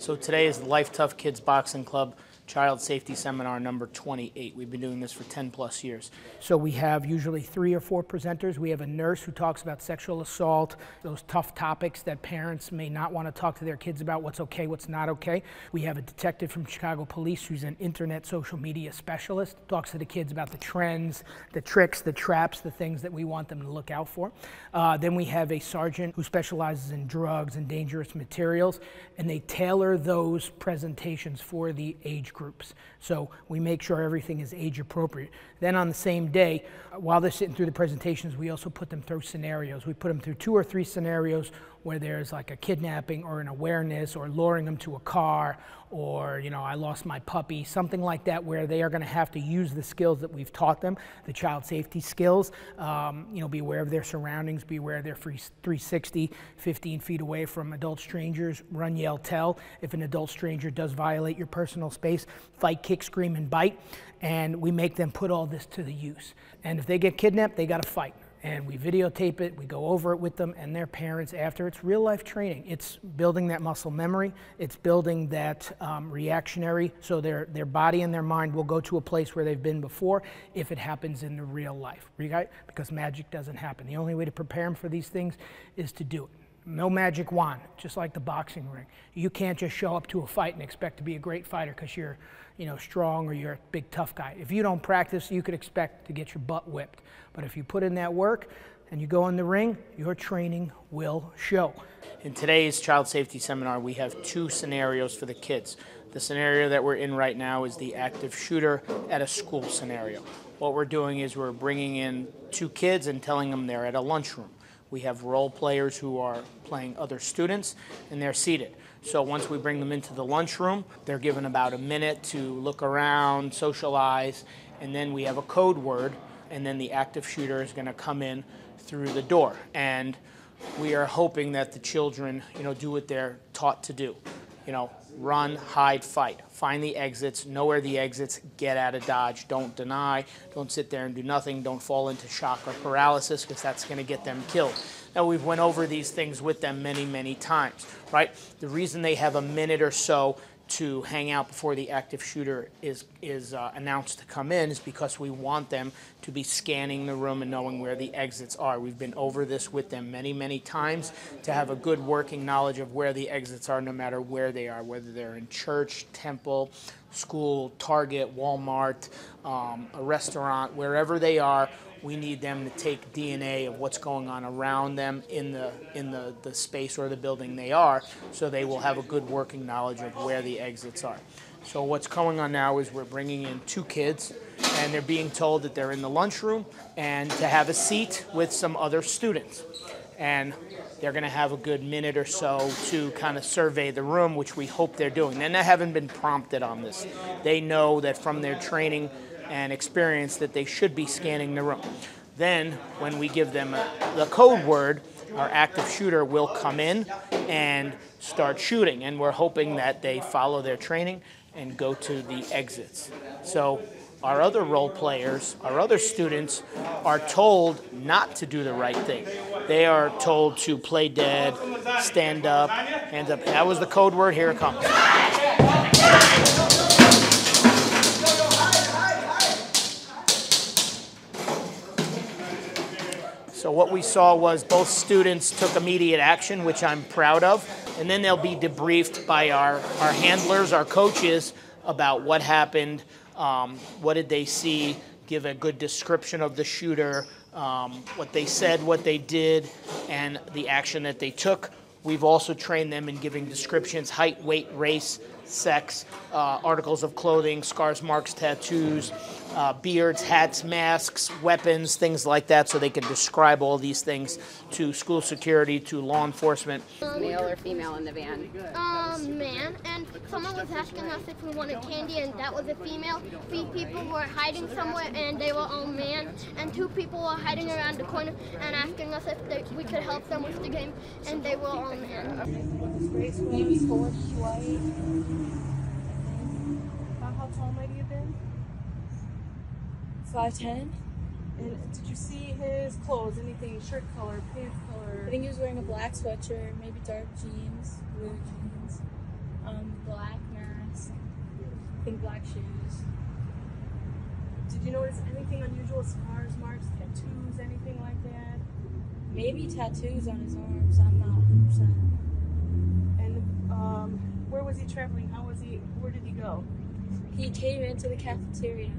So today is the Lifetough Kids Boxing Club Child Safety Seminar number 28. We've been doing this for 10 plus years. So we have usually 3 or 4 presenters. We have a nurse who talks about sexual assault, those tough topics that parents may not want to talk to their kids about, what's okay, what's not okay. We have a detective from Chicago Police who's an internet social media specialist, talks to the kids about the trends, the tricks, the traps, the things that we want them to look out for. Then we have a sergeant who specializes in drugs and dangerous materials, and they tailor those presentations for the age groups. So we make sure everything is age appropriate. Then on the same day, while they're sitting through the presentations, we also put them through scenarios. We put them through 2 or 3 scenarios where there's like a kidnapping or an awareness or luring them to a car or, you know, I lost my puppy, something like that, where they are going to have to use the skills that we've taught them, the child safety skills, you know, be aware of their surroundings, be aware of their 360, 15 feet away from adult strangers, run, yell, tell. If an adult stranger does violate your personal space, fight, kick, scream, and bite. And we make them put all this to the use. And if they get kidnapped, they got to fight. And we videotape it, we go over it with them and their parents after. It's real life training. It's building that muscle memory. It's building that reactionary, so their body and their mind will go to a place where they've been before if it happens in the real life, right? Because magic doesn't happen. The only way to prepare them for these things is to do it. No magic wand, just like the boxing ring. You can't just show up to a fight and expect to be a great fighter because you're, you know, strong or you're a big tough guy. If you don't practice, you could expect to get your butt whipped. But if you put in that work and you go in the ring, your training will show. In today's child safety seminar, we have 2 scenarios for the kids. The scenario that we're in right now is the active shooter at a school scenario. What we're doing is we're bringing in 2 kids and telling them they're at a lunchroom. We have role players who are playing other students, and they're seated. So once we bring them into the lunchroom, they're given about a minute to look around, socialize, and then we have a code word, and then the active shooter is going to come in through the door. And we are hoping that the children, you know, do what they're taught to do. You know, run, hide, fight. Find the exits, know where the exits, get out of Dodge. Don't deny, don't sit there and do nothing, don't fall into shock or paralysis because that's going to get them killed. Now, we've went over these things with them many, many times, right? The reason they have a minute or so to hang out before the active shooter is announced to come in is because we want them to be scanning the room and knowing where the exits are. We've been over this with them many, many times to have a good working knowledge of where the exits are no matter where they are, whether they're in church, temple, school, Target, Walmart, a restaurant, wherever they are. We need them to take DNA of what's going on around them in the space or the building they are, so they will have a good working knowledge of where the exits are. So what's going on now is we're bringing in 2 kids, and they're being told that they're in the lunchroom and to have a seat with some other students. And they're going to have a good minute or so to kind of survey the room, which we hope they're doing. And they haven't been prompted on this. They know that from their training and experience that they should be scanning the room. Then, when we give them the code word, our active shooter will come in and start shooting. And we're hoping that they follow their training and go to the exits. So our other role players, our other students, are told not to do the right thing. They are told to play dead, stand up, hands up. That was the code word. Here it comes. So what we saw was both students took immediate action, which I'm proud of, and then they'll be debriefed by our handlers, our coaches, about what happened, what did they see, give a good description of the shooter, what they said, what they did, and the action that they took. We've also trained them in giving descriptions, height, weight, race, sex, articles of clothing, scars, marks, tattoos, beards, hats, masks, weapons, things like that, so they can describe all these things to school security, to law enforcement. Male or female in the van? Man, and someone was asking us if we wanted candy, and that was a female. 3 people were hiding somewhere, and they were all man, and 2 people were hiding around the corner and asking us if we could help them with the game, and they were all man. Maybe 40, white. How tall might he have been? 5'10". And did you see his clothes? Anything? Shirt color, pants color? I think he was wearing a black sweatshirt, maybe dark jeans, blue jeans. think black shoes. Did you notice anything unusual? Scars, marks, tattoos, anything like that? Maybe tattoos on his arms. I'm not 100%. And where was he traveling? Where did he go? He came into the cafeteria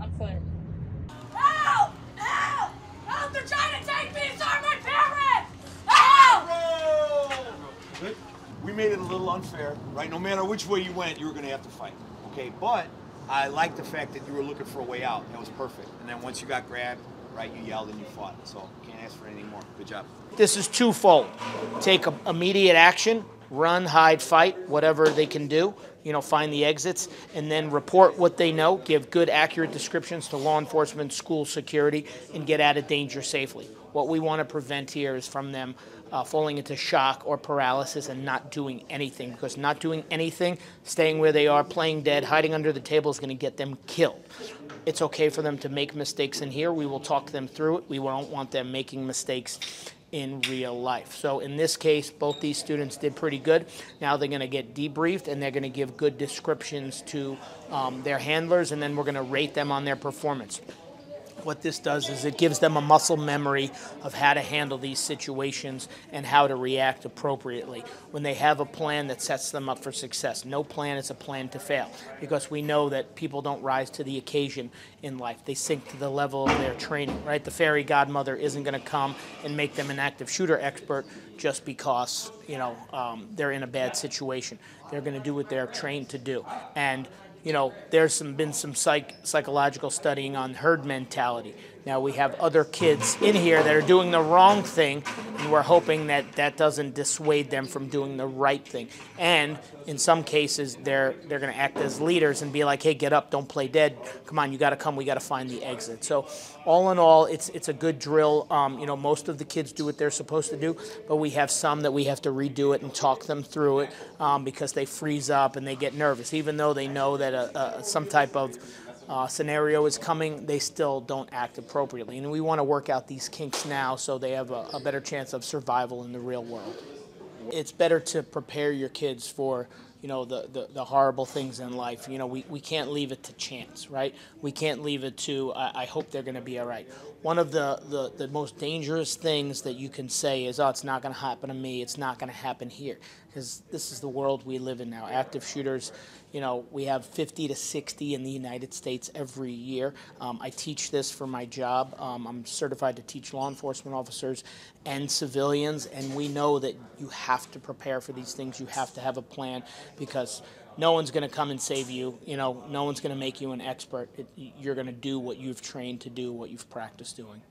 on foot. Help! Help! Help! They're trying to take me! These are my parents! Help! We made it a little unfair, right? No matter which way you went, you were going to have to fight, okay? But I like the fact that you were looking for a way out. That was perfect. And then once you got grabbed, right, you yelled and you fought. So can't ask for anything more. Good job. This is twofold. Take immediate action, run, hide, fight, whatever they can do, find the exits, and then report what they know, give good, accurate descriptions to law enforcement, school security, and get out of danger safely. What we want to prevent here is from them falling into shock or paralysis and not doing anything, because not doing anything, staying where they are, playing dead, hiding under the table is going to get them killed. It's okay for them to make mistakes in here. We will talk them through it. We don't want them making mistakes in real life. So in this case, both these students did pretty good. Now they're going to get debriefed and they're going to give good descriptions to their handlers, and then we're going to rate them on their performance. What this does is it gives them a muscle memory of how to handle these situations and how to react appropriately when they have a plan that sets them up for success. No plan is a plan to fail, because we know that people don't rise to the occasion in life. They sink to the level of their training, right? The fairy godmother isn't going to come and make them an active shooter expert just because, they're in a bad situation. They're going to do what they're trained to do. And there's been some psychological studying on herd mentality. Now we have other kids in here that are doing the wrong thing, and we're hoping that that doesn't dissuade them from doing the right thing. And in some cases, they're going to act as leaders and be like, hey, get up, don't play dead. Come on, you got to come, we got to find the exit. So all in all, it's a good drill. Most of the kids do what they're supposed to do, but we have some that we have to redo it and talk them through it because they freeze up and they get nervous. Even though they know that some type of scenario is coming, they still don't act appropriately. And we want to work out these kinks now so they have a better chance of survival in the real world. It's better to prepare your kids for the horrible things in life. We can't leave it to chance, right? We can't leave it to, I hope they're going to be all right. One of the most dangerous things that you can say is, oh, it's not going to happen to me, it's not going to happen here. Because this is the world we live in now. Active shooters, we have 50 to 60 in the United States every year. I teach this for my job. I'm certified to teach law enforcement officers and civilians, and we know that you have to prepare for these things. You have to have a plan, because no one's going to come and save you. No one's going to make you an expert. You're going to do what you've trained to do, what you've practiced doing.